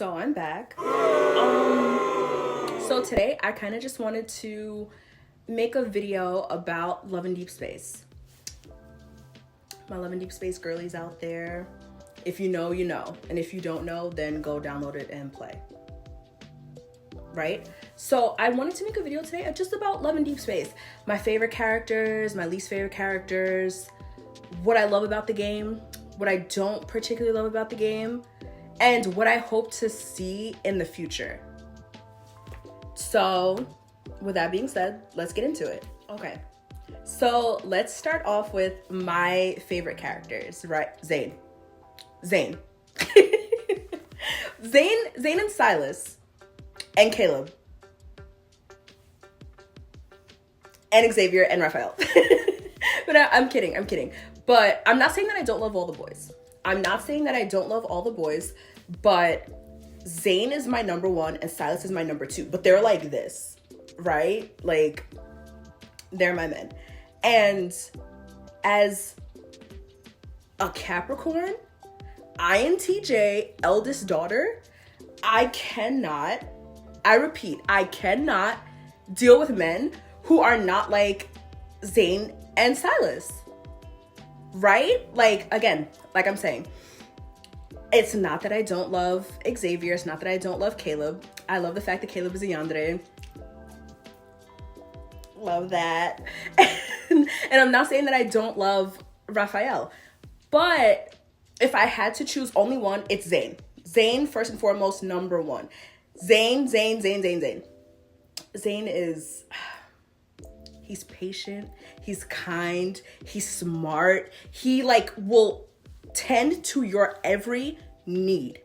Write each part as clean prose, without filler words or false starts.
So I'm back. So today I kind of just wanted to make a video about Love and Deepspace. My Love and Deepspace girlies out there. If you know, you know. And if you don't know, then go download it and play. Right? So I wanted to make a video today just about Love and Deepspace. My favorite characters, my least favorite characters, what I love about the game, what I don't particularly love about the game, and what I hope to see in the future. So with that being said, let's get into it. Okay. So let's start off with my favorite characters, right? Zane. Zane and Silas and Caleb and Xavier and Raphael. But I'm kidding. But I'm not saying that I don't love all the boys. But Zane is my number one and Silas is my number two. But they're like this, right? Like, they're my men. And as a Capricorn, INTJ, eldest daughter, I cannot deal with men who are not like Zane and Silas, right? Like, again, like I'm saying, it's not that I don't love Xavier. It's not that I don't love Caleb. I love the fact that Caleb is a yandere. Love that. And I'm not saying that I don't love Raphael. But if I had to choose only one, it's Zane. Zane, first and foremost, number one. Zane. Zane is... He's patient. He's kind. He's smart. He, like, will tend to your every need.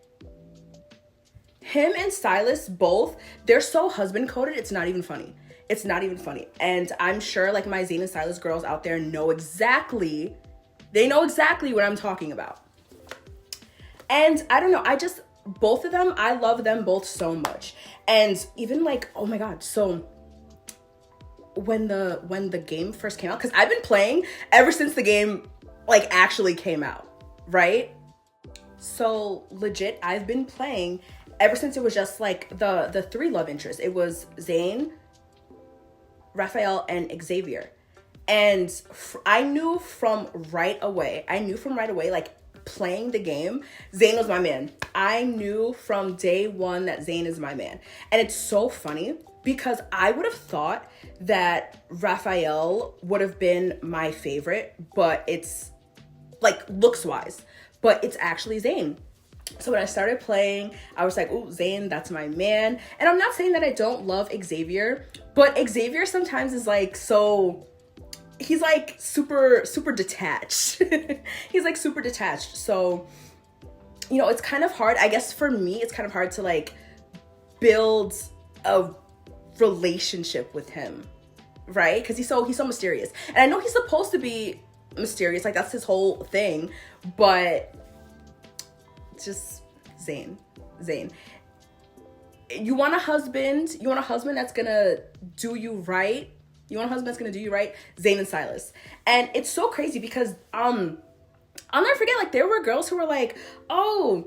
Him and Silas both, they're so husband coded, it's not even funny. And I'm sure like my Zane and Silas girls out there know exactly what I'm talking about. And I don't know, both of them, I love them both so much. And even like, oh my God, so when the game first came out, because I've been playing ever since the game like actually came out. Right? So legit, I've been playing ever since it was just like the three love interests. It was Zane, Raphael, and Xavier. And I knew from right away, like playing the game, Zane was my man. I knew from day one that Zane is my man. And it's so funny because I would have thought that Raphael would have been my favorite, but it's like looks wise, but it's actually Zane. So when I started playing, I was like, oh, Zane, that's my man. And I'm not saying that I don't love Xavier, but Xavier sometimes is like, so he's like super detached. He's like super detached. So, you know, it's kind of hard. I guess for me, it's kind of hard to like build a relationship with him, right? Because he's so mysterious. And I know he's supposed to be mysterious, like that's his whole thing, but just Zane. You want a husband that's gonna do you right. Zane and Silas. And it's so crazy because I'll never forget, like there were girls who were like, oh,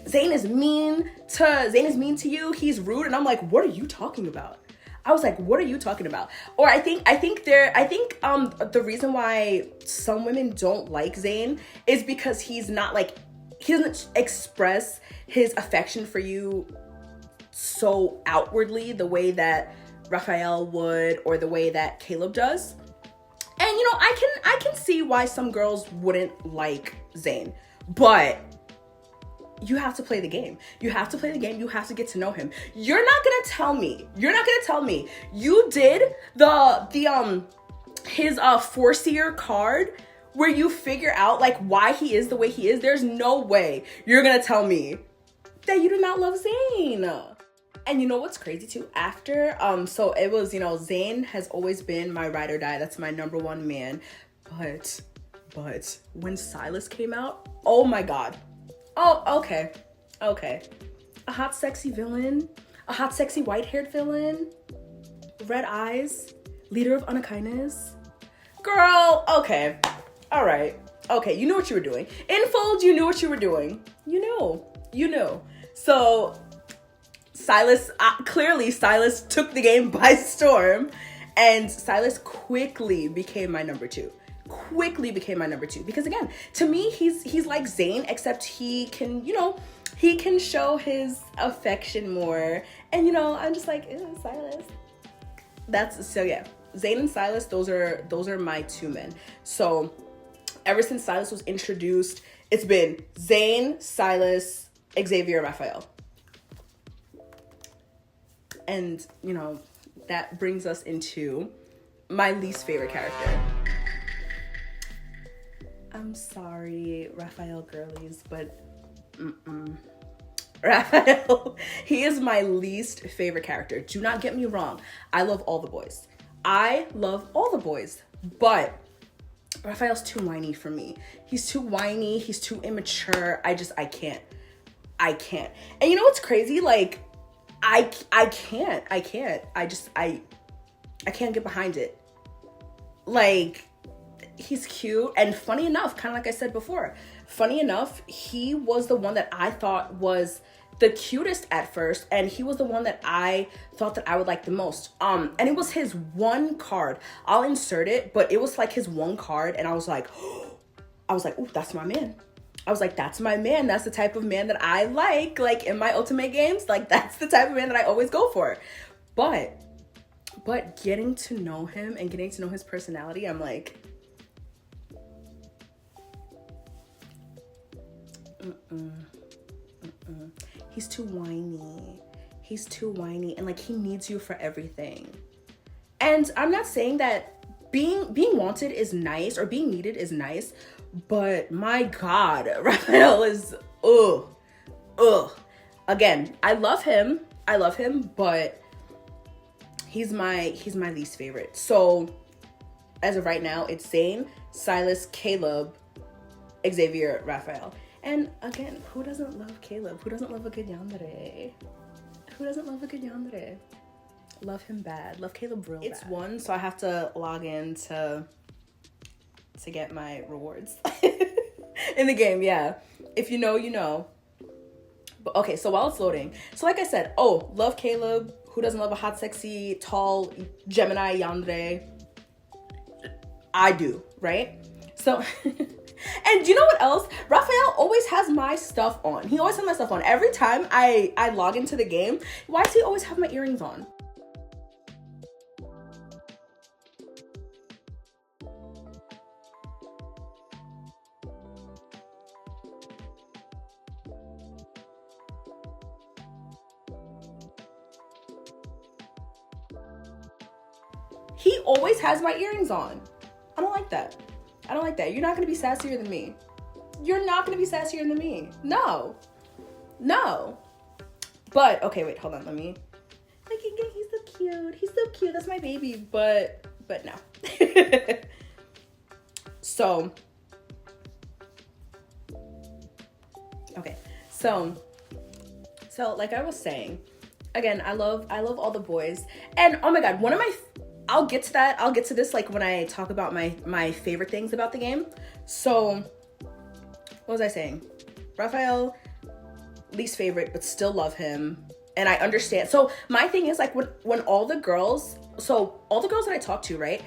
Zane is mean to you, he's rude. And I'm like, what are you talking about? I was like, what are you talking about? Or I think the reason why some women don't like Zane is because he doesn't express his affection for you so outwardly the way that Raphael would or the way that Caleb does. And you know, I can see why some girls wouldn't like Zane, but you have to play the game. You have to get to know him. You're not gonna tell me you did his four-seer card where you figure out like why he is the way he is. There's no way you're gonna tell me that you do not love Zane. And you know what's crazy too? After so it was, you know, Zane has always been my ride or die. That's my number one man. But when Silas came out, oh my God. Oh, okay. A hot, sexy villain. A hot, sexy, white-haired villain. Red eyes. Leader of unkindness. Girl, okay. All right. Okay, you knew what you were doing. In Fold, you knew what you were doing. You knew. So Silas, clearly Silas took the game by storm, and Silas quickly became my number two. Because again, to me, he's like Zayn, except he can, he can show his affection more. And I'm just like, ew, Silas. Zayn and Silas, those are my two men. So ever since Silas was introduced, it's been Zayn, Silas, Xavier, Raphael. And, that brings us into my least favorite character. I'm sorry, Raphael girlies, but Raphael, he is my least favorite character. Do not get me wrong. I love all the boys. But Raphael's too whiny for me. He's too whiny. He's too immature. I can't. And you know what's crazy? Like, I can't. I can't get behind it. Like, he's cute. And funny enough, kind of like I said before, he was the one that I thought was the cutest at first, and he was the one that I thought that I would like the most. And it was his one card. I'll insert it, but it was like his one card, and I was like, ooh, that's my man. That's my man. That's the type of man that I like in my ultimate games. Like, that's the type of man that I always go for. But getting to know him and getting to know his personality, I'm like, he's too whiny. And like, he needs you for everything. And I'm not saying that being wanted is nice or being needed is nice, but my God, Raphael is Again, I love him, but he's my least favorite. So as of right now, it's Zayn, Silas, Caleb, Xavier, Raphael. And again, who doesn't love Caleb? Who doesn't love a good yandere? Love him bad. Love Caleb real bad. It's 1, so I have to log in to get my rewards in the game. Yeah, if you know, you know. But okay, so while it's loading, so like I said, love Caleb. Who doesn't love a hot, sexy, tall Gemini yandere? I do, right? So. And you know what else? Raphael always has my stuff on. He always has my stuff on. Every time I log into the game, why does he always have my earrings on? He always has my earrings on. I don't like that. You're not going to be sassier than me. No. But, okay, wait, hold on. Let me. Like, again, he's so cute. That's my baby. But no. So. Okay. So, like I was saying, again, I love all the boys. And, oh my God, I'll get to that. I'll get to this like when I talk about my favorite things about the game. So, what was I saying? Raphael, least favorite, but still love him. And I understand. So my thing is like when all the girls that I talk to, right?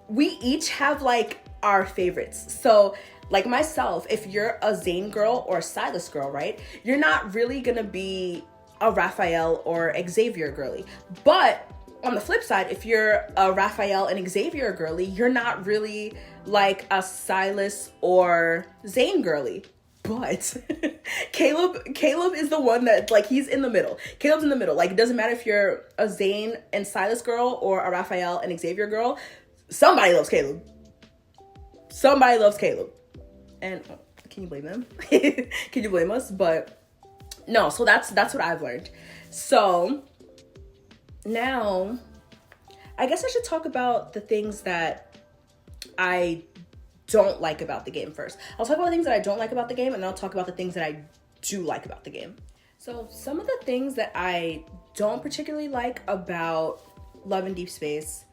We each have like our favorites. So like myself, if you're a Zayn girl or a Silas girl, right? You're not really gonna be a Raphael or Xavier girly. But on the flip side, if you're a Raphael and Xavier girly, you're not really like a Silas or Zayn girly. But Caleb is the one that, like, he's in the middle. Caleb's in the middle. Like, it doesn't matter if you're a Zayn and Silas girl or a Raphael and Xavier girl. Somebody loves Caleb. And can you blame them? Can you blame us? But no, so that's what I've learned. So now, I guess I should talk about the things that I don't like about the game first. I'll talk about the things that I don't like about the game, and then I'll talk about the things that I do like about the game. So some of the things that I don't particularly like about Love and Deepspace,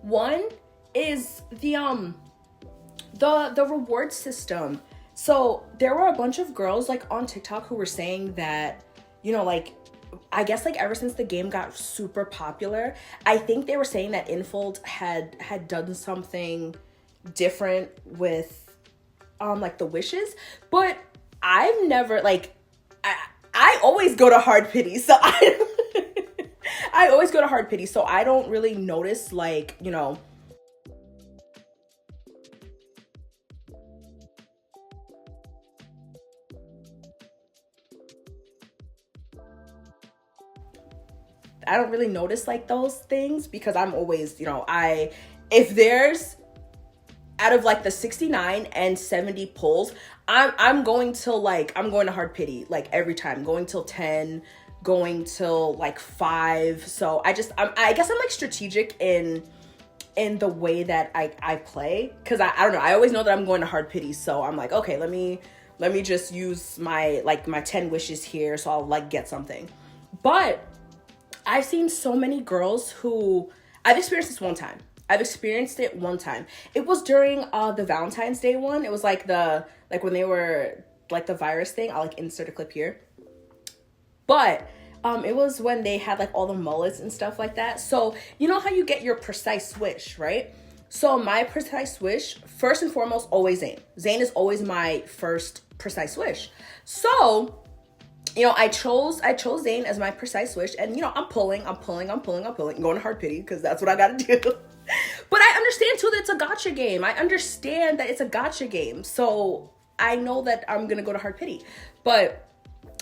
one is the reward system. So there were a bunch of girls like on TikTok who were saying that, like, I guess like ever since the game got super popular, I think they were saying that Infold had done something different with like the wishes, but I've never like I always go to hard pity, so I always go to hard pity, so I don't really notice like, I don't really notice like those things because I'm always, if there's out of like the 69 and 70 pulls, I'm going till like, I'm going to hard pity like every time, going till 10, going till like 5. So I guess I'm like strategic in the way that I play, because I don't know, I always know that I'm going to hard pity, so I'm like, okay, let me just use my 10 wishes here, so I'll like get something. But I've seen so many girls who, I've experienced this one time. I've experienced it one time. It was during the Valentine's Day one. It was like when they were like the virus thing. I'll like insert a clip here. But it was when they had like all the mullets and stuff like that. So you know how you get your precise wish, right? So my precise wish, first and foremost, always Zane. Zane is always my first precise wish. So I chose Zane as my precise wish, and I'm pulling, going to hard pity because that's what I gotta do. But I understand too that it's a gotcha game. I understand that it's a gotcha game, so I know that I'm gonna go to hard pity. But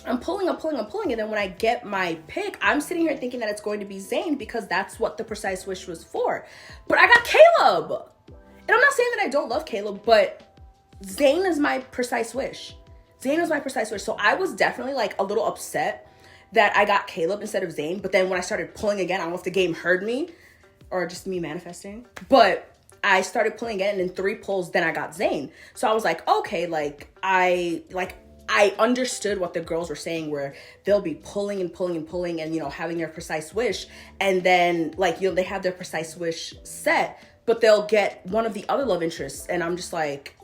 I'm pulling, and then when I get my pick, I'm sitting here thinking that it's going to be Zane because that's what the precise wish was for. But I got Caleb, and I'm not saying that I don't love Caleb, but Zane is my precise wish. Zane was my precise wish. So I was definitely like a little upset that I got Caleb instead of Zane. But then when I started pulling again, I don't know if the game heard me or just me manifesting, but I started pulling again, and in 3 pulls, then I got Zane. So I was like, okay, I understood what the girls were saying, where they'll be pulling and having their precise wish, and then they have their precise wish set, but they'll get one of the other love interests, and I'm just like,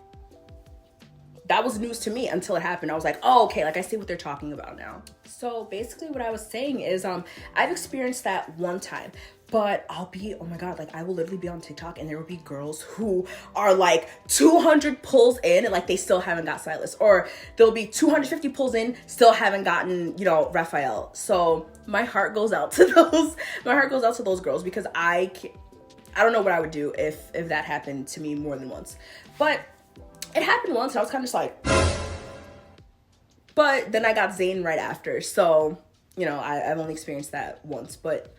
that was news to me until it happened. I was like, oh, okay, I see what they're talking about now. So basically what I was saying is I've experienced that one time, but oh my God, I will literally be on TikTok and there will be girls who are 200 pulls in and they still haven't got Silas, or there'll be 250 pulls in, still haven't gotten, Raphael. So my heart goes out to those girls, because I don't know what I would do if that happened to me more than once. But it happened once, and I was kind of just but then I got Zane right after. So, I've only experienced that once. But,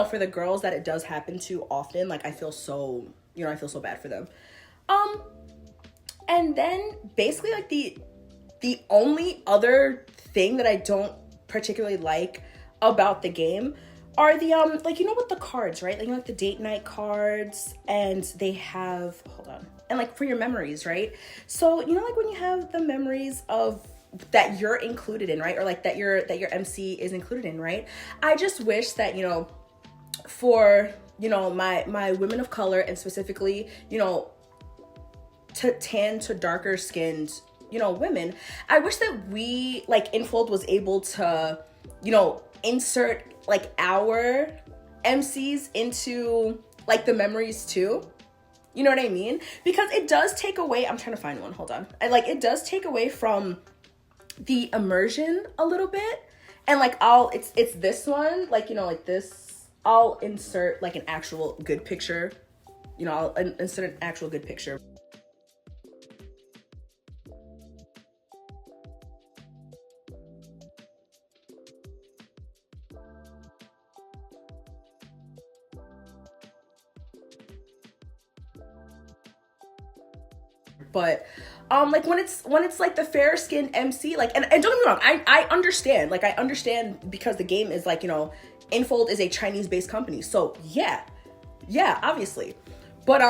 for the girls that it does happen to often, I feel so bad for them. And then basically, the only other thing that I don't particularly like about the game are the, with the cards, right? The date night cards, and they have, hold on. And for your memories, right? So, when you have the memories of that you're included in, right? Or that your MC is included in, right? I just wish that, for, my women of color, and specifically, to tan to darker skinned, women, I wish that we, Infold was able to, insert our MCs into the memories too. You know what I mean? Because it does take away, I'm trying to find one, hold on. It does take away from the immersion a little bit. And it's this one, this, I'll insert an actual good picture. I'll insert an actual good picture. But when it's the fair skinned MC, and don't get me wrong, I understand, I understand, because the game is Infold is a Chinese based company, so yeah, obviously. But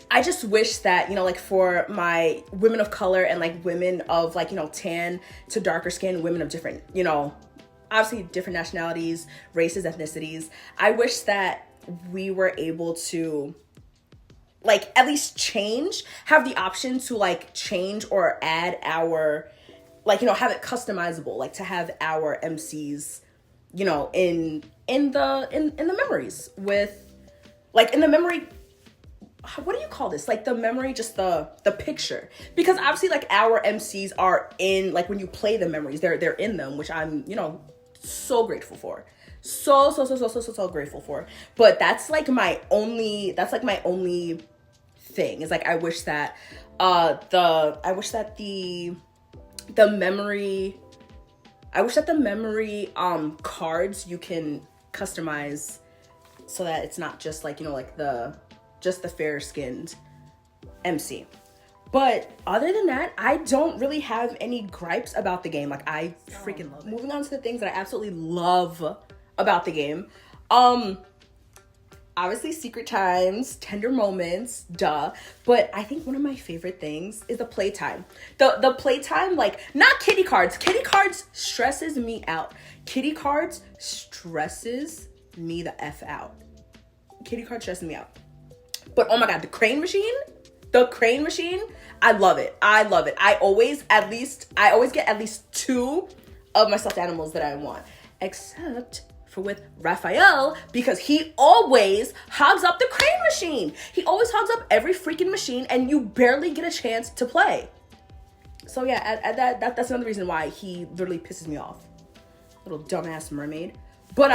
I just wish that for my women of color and women of tan to darker skin, women of different obviously different nationalities, races, ethnicities, I wish that we were able to like at least have the option to like change or add our, like, you know, have it customizable, like to have our MCs, you know, in the memories with, like, in the memory, what do you call this? Like the memory, just the picture. Because obviously like our MCs are in, like when you play the memories, they're in them, which I'm, you know, so grateful for. So grateful for. But that's like my only thing is like, I wish that the memory cards you can customize so that it's not just like, you know, like just the fair skinned MC. But other than that, I don't really have any gripes about the game. Like, I freaking love it. Moving on to the things that I absolutely love about the game. Obviously secret times, tender moments, duh. But I think one of my favorite things is the playtime. The playtime, like, not kitty cards. Kitty cards stresses me out. Kitty cards stresses me the F out. Kitty cards stresses me out. But oh my God, the crane machine, I love it. I always get at least 2 of my stuffed animals that I want. Except for with Raphael, because he always hogs up the crane machine. He always hogs up every freaking machine and you barely get a chance to play. So yeah, that's another reason why he literally pisses me off. Little dumbass mermaid. But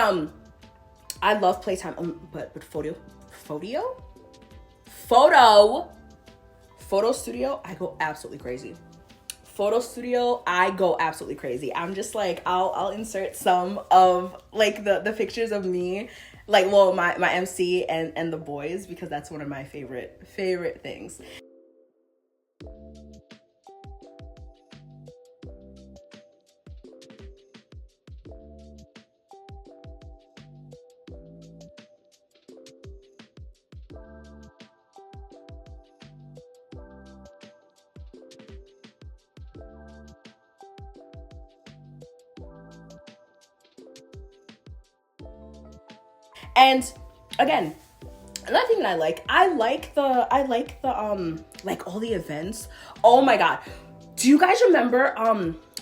I love playtime. But photo studio, I go absolutely crazy. I'm just like, I'll insert some of like the pictures of me, like, well, my MC and the boys, because that's one of my favorite things. And again, another thing that I like the like all the events. Oh my God. Do you guys remember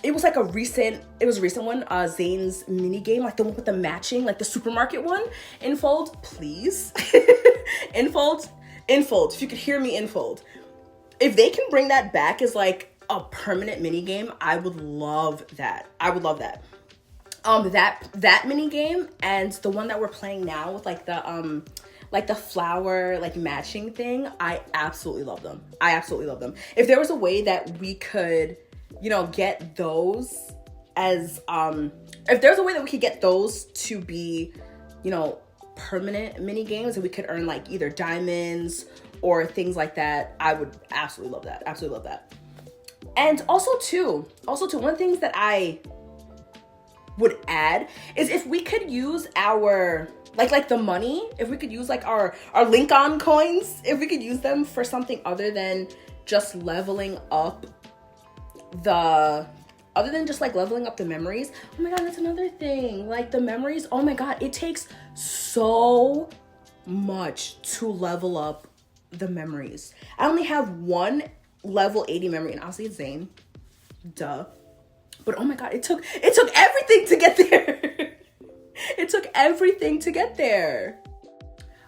it was a recent one, Zane's mini game, like the one with the matching, like the supermarket one? Infold, please. Infold, if you could hear me, Infold. If they can bring that back as like a permanent mini game, I would love that. That mini game and the one that we're playing now with like the flower like matching thing, I absolutely love them. If there was a way that we could, you know, get those as if there's a way that we could get those to be, you know, permanent mini games and we could earn like either diamonds or things like that, I would absolutely love that. And also too, one of the things that I would add is if we could use our like the money, if we could use like our Link-On coins, if we could use them for something other than just leveling up the memories. Oh my God, that's another thing. Like the memories, oh my God, it takes so much to level up the memories. I only have one level 80 memory, and honestly it's Zane. Duh. But oh my God, it took everything to get there. It took everything to get there.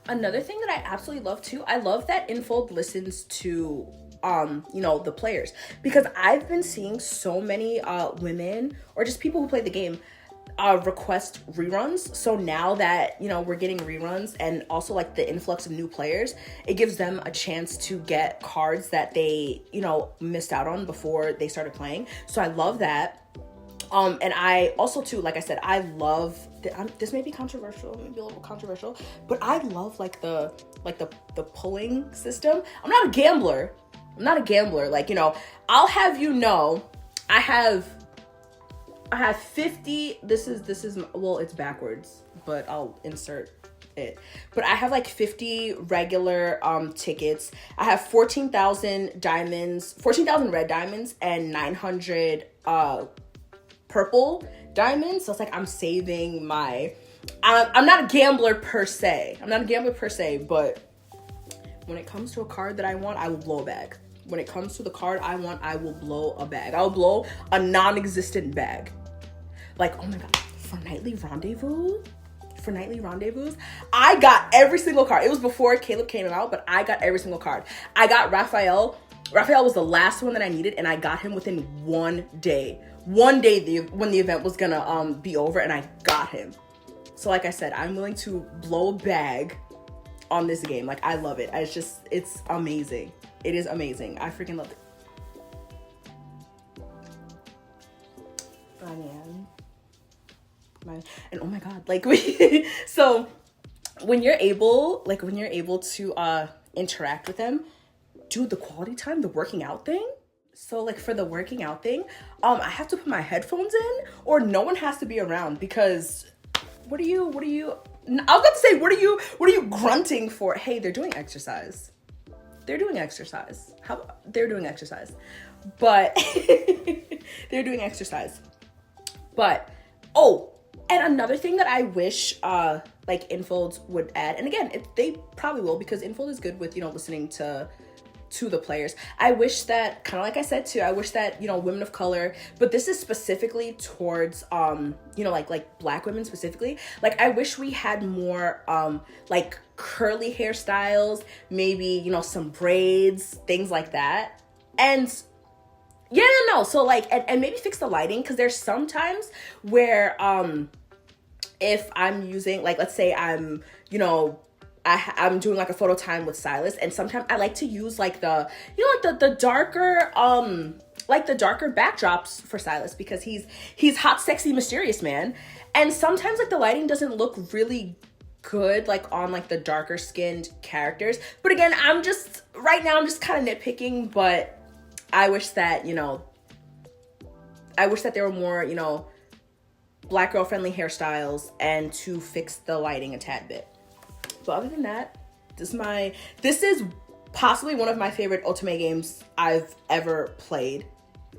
Another thing that I absolutely love too, I love that Infold listens to you know, the players, because I've been seeing so many women or just people who play the game request reruns. So now that, you know, we're getting reruns and also like the influx of new players, it gives them a chance to get cards that they, you know, missed out on before they started playing. So I love that. And I also too, like I said, I love this may be controversial, maybe a little controversial, but I love like the pulling system. I'm not a gambler. Like, you know, I'll have you know, I have 50, this is, well, it's backwards, but I'll insert it. But I have like 50 regular tickets. I have 14,000 diamonds, 14,000 red diamonds and 900 purple diamonds. So it's like I'm saving my, I'm not a gambler per se, but when it comes to a card that I want, I will blow a bag. When it comes to the card I want, I will blow a bag. I'll blow a non-existent bag. Like, oh my god, for Nightly Rendezvous, I got every single card. It was before Caleb came out, but I got every single card. I got Raphael. Raphael was the last one that I needed, and I got him within 1 day. When the event was gonna be over, and I got him. So like I said, I'm willing to blow a bag on this game. Like, I love it. It's amazing. It is amazing. I freaking love it. Oh man. And oh my god, like so when you're able to interact with them, dude, the quality time, the working out thing. So like for the working out thing, I have to put my headphones in, or no one has to be around, because what are you I was about to say, what are you grunting for? Hey, they're doing exercise. They're doing exercise. They're doing exercise. But they're doing exercise. But and another thing that I wish like Infold would add, and again, they probably will, because Infold is good with, listening to the players. I wish that, kind of like I said too, I wish that, women of color, but this is specifically towards, like Black women specifically. Like, I wish we had more, like curly hairstyles, maybe, some braids, things like that. And so like, and maybe fix the lighting, because there's sometimes where, if I'm using, like, let's say I'm, I'm doing like a photo time with Silas, and sometimes I like to use like the darker the darker backdrops for Silas, because he's hot, sexy, mysterious man, and sometimes like the lighting doesn't look really good like on like the darker skinned characters. But again, right now I'm just kind of nitpicking, but I wish that there were more Black girl friendly hairstyles, and to fix the lighting a tad bit. But other than that, this is possibly one of my favorite Otome games I've ever played,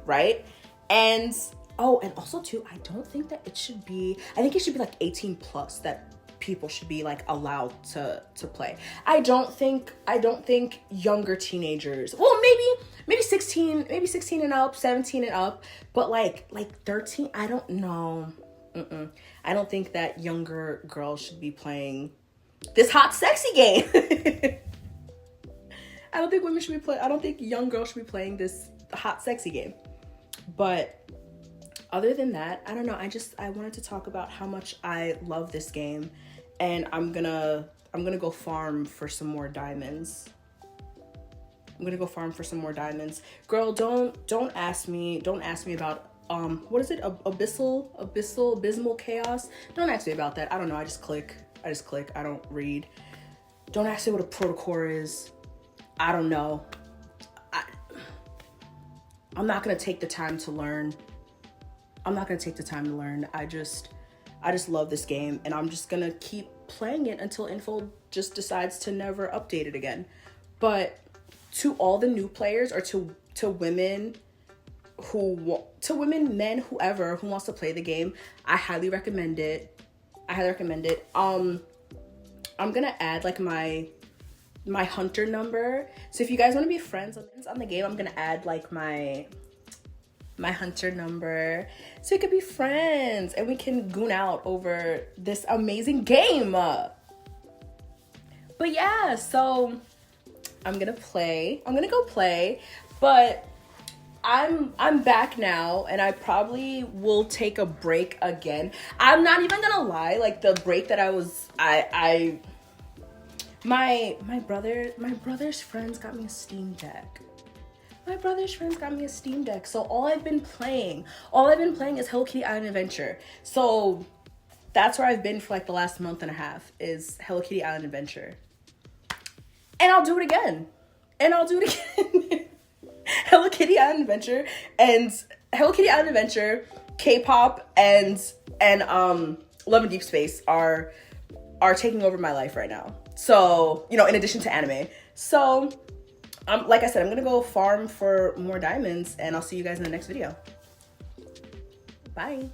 right? And also too, I think it should be like 18 plus, that people should be like allowed to play. I don't think younger teenagers, well, maybe 16 and up, 17 and up, but like 13, I don't know. I don't think that younger girls should be playing this hot, sexy game. I don't think young girls should be playing this hot, sexy game. But other than that, I don't know. I wanted to talk about how much I love this game, and I'm gonna go farm for some more diamonds. Girl, don't ask me about what is it? Abysmal chaos. Don't ask me about that. I don't know. I just click. I don't read. Don't ask me what a protocol is. I don't know. I'm not gonna take the time to learn. I just love this game, and I'm just gonna keep playing it until Info just decides to never update it again. But to all the new players, or to women, men, whoever who wants to play the game, I highly recommend it. I'm gonna add like my hunter number. So if you guys want to be friends on the game, I'm gonna add like my hunter number, so we could be friends and we can goon out over this amazing game. But yeah, so I'm gonna go play, but I'm back now, and I probably will take a break again. I'm not even gonna lie, like the break that my brother's friends got me a Steam Deck. So all I've been playing is Hello Kitty Island Adventure. So that's where I've been for like the last month and a half, is Hello Kitty Island Adventure. And I'll do it again. Hello Kitty Island Adventure, K-pop, and Love and Deepspace are taking over my life right now. So, in addition to anime. So, like I said, I'm gonna go farm for more diamonds, and I'll see you guys in the next video. Bye.